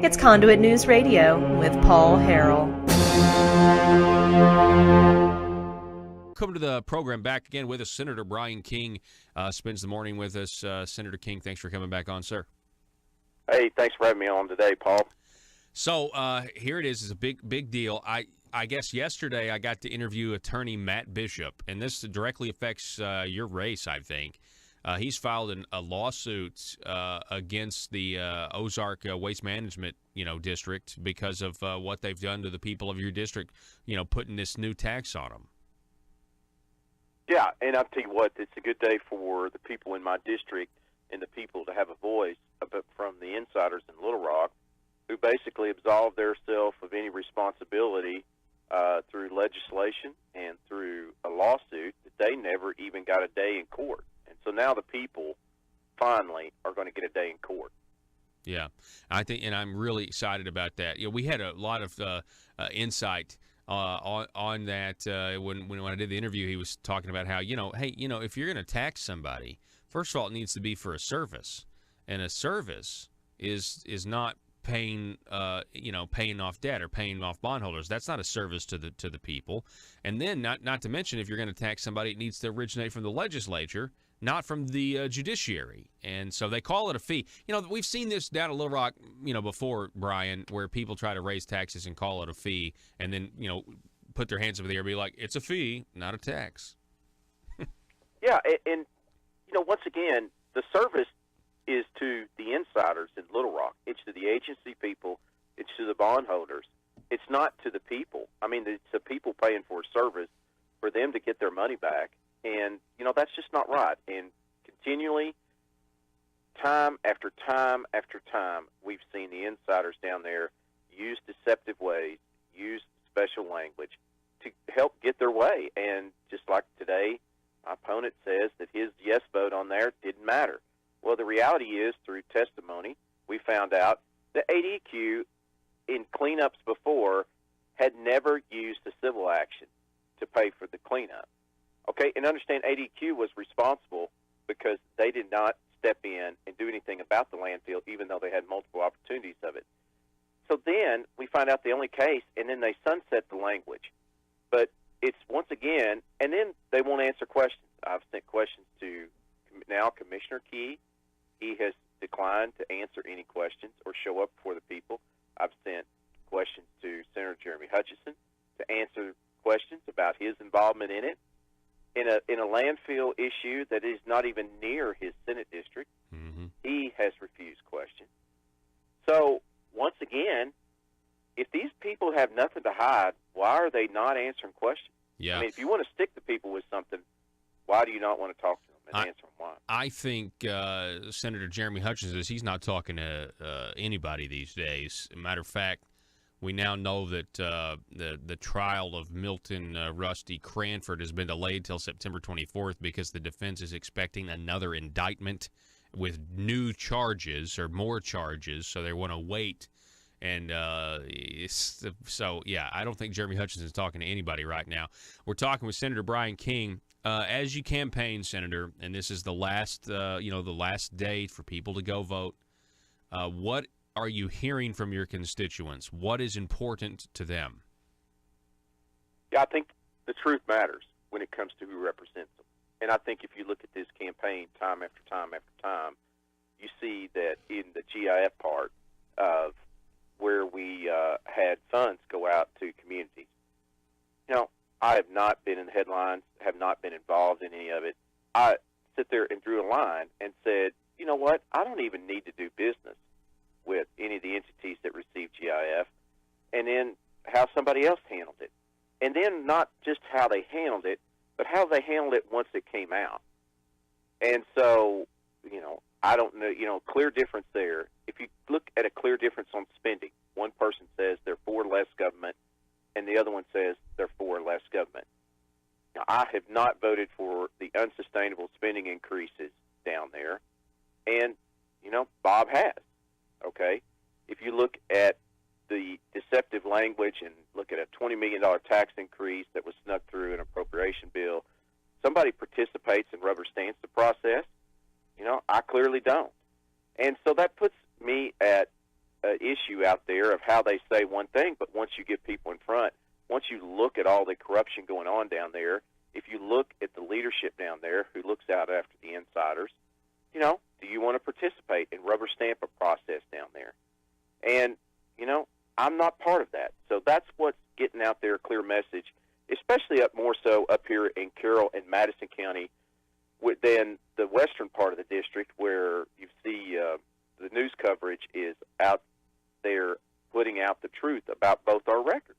It's Conduit News Radio with Paul Harrell. Welcome to the program. Back again with us, Senator Bryan King spends the morning with us. Senator King, thanks for coming back on, sir. Hey, thanks for having me on today, Paul. So here it is. It's a big deal. I guess yesterday I got to interview attorney Matt Bishop, and this directly affects your race, I think. He's filed a lawsuit against the Ozark Waste Management, district because of what they've done to the people of your district, putting this new tax on them. Yeah, and I'll tell you what, it's a good day for the people in my district and the people to have a voice from the insiders in Little Rock who basically absolved themselves of any responsibility through legislation and through a lawsuit that they never even got a day in court. And so now the people finally are going to get a day in court. Yeah, I think, and I'm really excited about that. We had a lot of insight on that when I did the interview. He was talking about how if you're going to tax somebody, first of all, it needs to be for a service, and a service is not paying paying off debt or paying off bondholders. That's not a service to the people. And then not to mention, if you're going to tax somebody, it needs to originate from the legislature, not from the judiciary. And so they call it a fee. We've seen this down at Little Rock, before, Brian, where people try to raise taxes and call it a fee and then, put their hands up in the air and be like, it's a fee, not a tax. Yeah, and once again, the service is to the insiders in Little Rock. It's to the agency people. It's to the bondholders. It's not to the people. I mean, it's the people paying for a service for them to get their money back. And, that's just not right. And continually, time after time after time, we've seen the insiders down there use deceptive ways, use special language to help get their way. And just like today, my opponent says that his yes vote on there didn't matter. Well, the reality is, through testimony, we found out that ADQ in cleanups before had never used a civil action to pay for the cleanup. Okay, and understand ADQ was responsible because they did not step in and do anything about the landfill, even though they had multiple opportunities of it. So then we find out the only case, and then they sunset the language. But it's, once again, and then they won't answer questions. I've sent questions to now Commissioner Key. He has declined to answer any questions or show up for the people. I've sent questions to Senator Jeremy Hutchison to answer questions about his involvement in it. In a landfill issue that is not even near his Senate district, He has refused questions. So, once again, if these people have nothing to hide, why are they not answering questions? Yeah. I mean, if you want to stick the people with something, why do you not want to talk to them and answer them why? I think Senator Jeremy Hutchison says he's not talking to anybody these days. Matter of fact, we now know that the trial of Milton Rusty Cranford has been delayed till September 24th because the defense is expecting another indictment with new charges or more charges, so they want to wait. And so, yeah, I don't think Jeremy Hutchison is talking to anybody right now. We're talking with Senator Bryan King. As you campaign, Senator, and this is the last, the last day for people to go vote, what are you hearing from your constituents? What is important to them? Yeah, I think the truth matters when it comes to who represents them. And I think if you look at this campaign time after time after time, you see that in the GIF part of where we had funds go out to communities. I have not been in the headlines, have not been involved in any of it. I sit there and drew a line and said, you know what, I don't even need to do business with any of the entities that receive GIF, and then how somebody else handled it. And then not just how they handled it, but how they handled it once it came out. And so, I don't know, clear difference there. If you look at a clear difference on spending, one person says they're for less government, and the other one says they're for less government. Now, I have not voted for the unsustainable spending increases down there, and, Bob has. Okay, if you look at the deceptive language and look at a $20 million tax increase that was snuck through an appropriation bill, somebody participates and rubber stamps the process. I clearly don't. And so that puts me at an issue out there of how they say one thing, but once you get people in front, once you look at all the corruption going on down there, if you look at the leadership down there who looks out after the insiders, do you want to participate and rubber stamp a process down there? And, I'm not part of that. So that's what's getting out there, a clear message, especially more so up here in Carroll and Madison County than the western part of the district, where you see the news coverage is out there putting out the truth about both our records.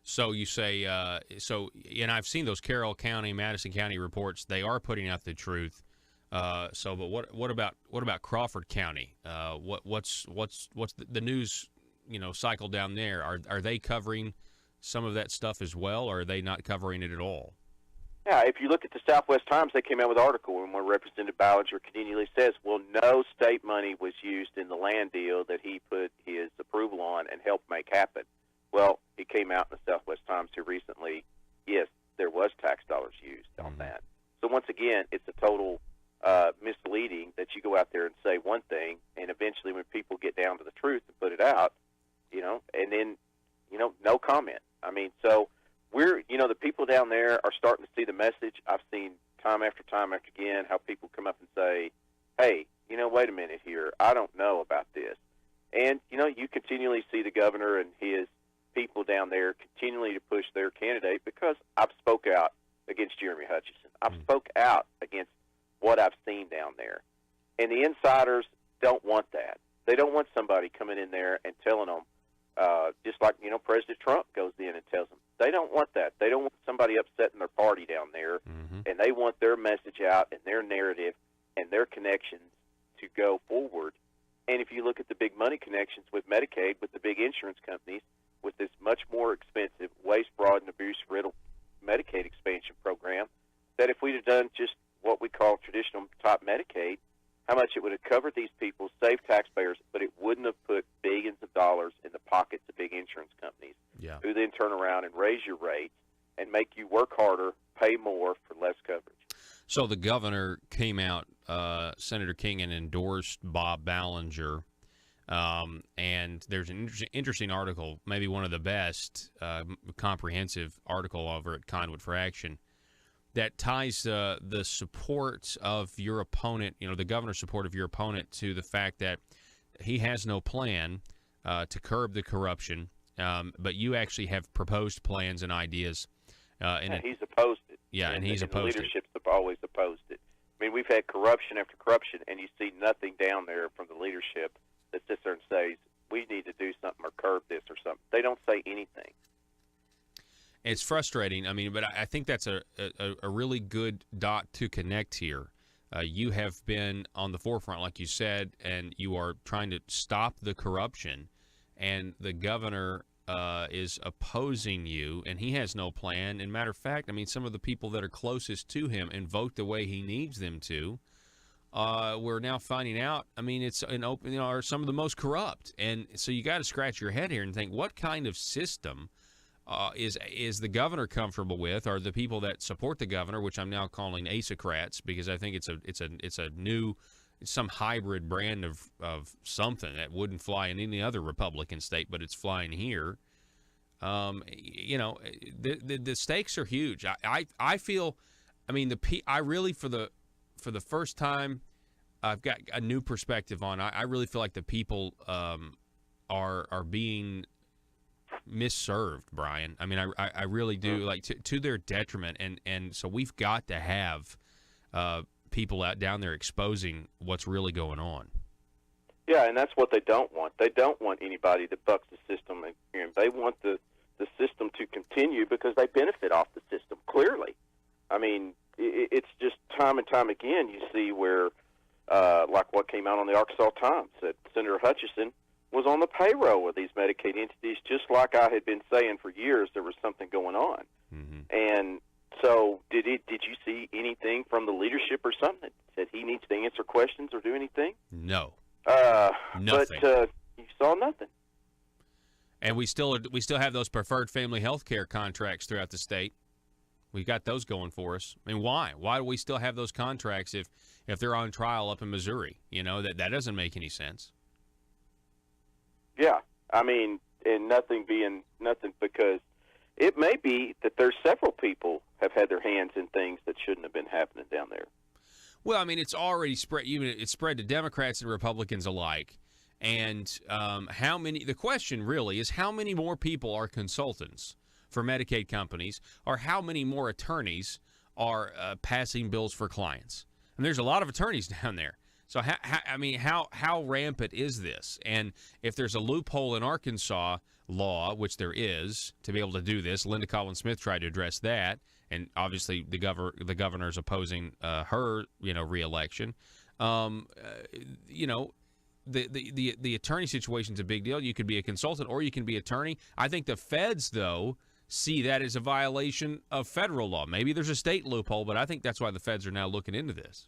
So you say, and I've seen those Carroll County, Madison County reports. They are putting out the truth. But what about Crawford County? What's the news cycle down there? Are they covering some of that stuff as well, or are they not covering it at all? Yeah, if you look at the Southwest Times, they came out with an article, and where Representative Ballinger continually says, well, no state money was used in the land deal that he put his approval on and helped make happen. Well, he came out in the Southwest Times here recently, yes, there was tax dollars used on that. So once again, it's a total misleading that you go out there and say one thing, and eventually when people get down to the truth and put it out, and then, no comment. I mean, so we're, the people down there are starting to see the message. I've seen time after again how people come up and say, hey, wait a minute here, I don't know about this. And, you continually see the governor and his people down there continually to push their candidate, because I've spoke out against Jeremy Hutchison. I've spoke out against what I've seen down there. And the insiders don't want that. They don't want somebody coming in there and telling them, just like, President Trump goes in and tells them. They don't want that. They don't want somebody upsetting their party down there, and they want their message out and their narrative and their connections to go forward. And if you look at the big money connections with Medicaid, with the big insurance companies, with this much more expensive waste, fraud, and abuse-riddled Medicaid expansion program, that if we'd have done just what we call traditional top Medicaid, how much it would have covered these people, saved taxpayers, but it wouldn't have put billions of dollars in the pockets of big insurance companies, who then turn around and raise your rates and make you work harder, pay more for less coverage. So the governor came out, Senator King, and endorsed Bob Ballinger. And there's an interesting article, maybe one of the best comprehensive article over at Conduit for Action, that ties the support of your opponent, the governor's support of your opponent, to the fact that he has no plan to curb the corruption, but you actually have proposed plans and ideas. And he's opposed it. Yeah, and he's opposed it. The leadership's always opposed it. I mean, we've had corruption after corruption, and you see nothing down there from the leadership that sits there and says, we need to do something or curb this or something. They don't say anything. It's frustrating. I mean, but I think that's a really good dot to connect here. You have been on the forefront, like you said, and you are trying to stop the corruption, and the governor is opposing you, and he has no plan. And matter of fact, I mean, some of the people that are closest to him and vote the way he needs them to, we're now finding out, I mean, it's an open, are some of the most corrupt. And so you got to scratch your head here and think, what kind of system is the governor comfortable with, or the people that support the governor, which I'm now calling Asocrats, because I think it's a new, some hybrid brand of something that wouldn't fly in any other Republican state, but it's flying here. The stakes are huge. I feel, I mean, I really, for the first time, I've got a new perspective on. I really feel like the people are being misserved, Bryan. I mean, I really do, like to their detriment, and so we've got to have people out down there exposing what's really going on. Yeah, and that's what they don't want. They don't want anybody that bucks the system, and they want the system to continue because they benefit off the system. Clearly, I mean, it's just time and time again you see where, like what came out on the Arkansas Times, that Senator Hutchison was on the payroll of these Medicaid entities, just like I had been saying for years there was something going on. Mm-hmm. And so did you see anything from the leadership or something that said he needs to answer questions or do anything? No. Nothing. But you saw nothing. And we still have those preferred family health care contracts throughout the state. We got those going for us. I mean, why? Why do we still have those contracts if they're on trial up in Missouri? That doesn't make any sense. Yeah, I mean, and nothing being nothing, because it may be that there's several people have had their hands in things that shouldn't have been happening down there. Well, I mean, it's already spread. It's spread to Democrats and Republicans alike. And how many? The question really is, how many more people are consultants for Medicaid companies, or how many more attorneys are passing bills for clients? And there's a lot of attorneys down there. So how rampant is this? And if there's a loophole in Arkansas law, which there is, to be able to do this, Linda Collins Smith tried to address that, and obviously the governor's opposing her reelection. The attorney situation is a big deal. You could be a consultant or you can be attorney. I think the feds, though, see that as a violation of federal law. Maybe there's a state loophole, but I think that's why the feds are now looking into this.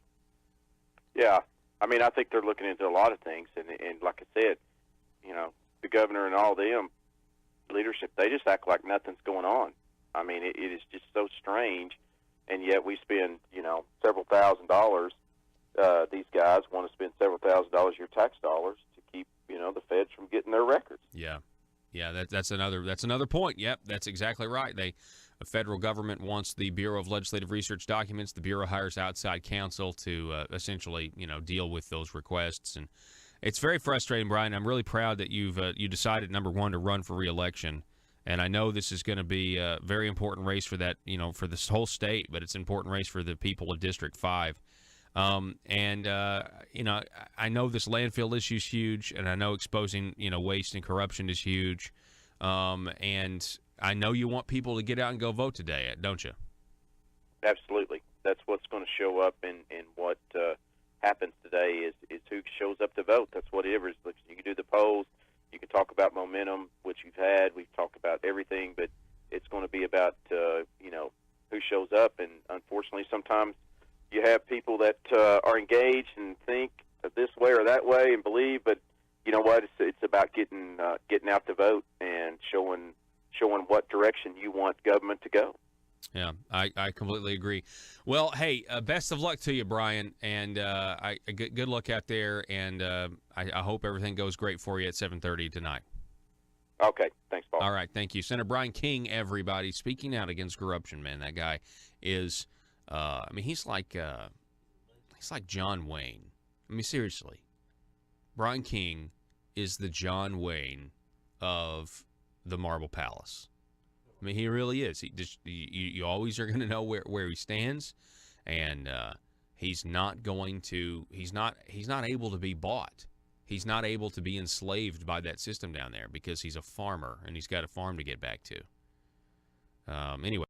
Yeah, I mean, I think they're looking into a lot of things, and like I said, the governor and all them leadership, they just act like nothing's going on. I mean, it is just so strange, and yet we spend, several $1,000s. These guys want to spend several $1,000s of your tax dollars to keep, the feds from getting their records. Yeah, that's another point. Yep, that's exactly right. The federal government wants the Bureau of Legislative Research documents. The Bureau hires outside counsel to essentially, deal with those requests, and it's very frustrating, Brian. I'm really proud that you decided, number one, to run for re-election. And I know this is going to be a very important race for that, for this whole state, but it's an important race for the people of District 5. I know this landfill issue is huge, and I know exposing, waste and corruption is huge. And I know you want people to get out and go vote today, don't you? Absolutely. That's what's going to show up in what happens today is who shows up to vote. That's what it is. You can do the polls. You can talk about momentum, which you've had. We've talked about everything, but it's going to be about, who shows up. And unfortunately, sometimes you have people that are engaged and think this way or that way and believe, but you know what? It's about getting out to vote and showing what direction you want government to go. Yeah, I completely agree. Well, hey, best of luck to you, Brian, and good luck out there, and I hope everything goes great for you at 7:30 tonight. Okay, thanks, Paul. All right, thank you. Senator Bryan King, everybody, speaking out against corruption, man. That guy is, he's like John Wayne. I mean, seriously. Bryan King is the John Wayne of the Marble Palace. I mean, he really is. You always are going to know where he stands, and he's not able to be bought. He's not able to be enslaved by that system down there because he's a farmer and he's got a farm to get back to. Anyway.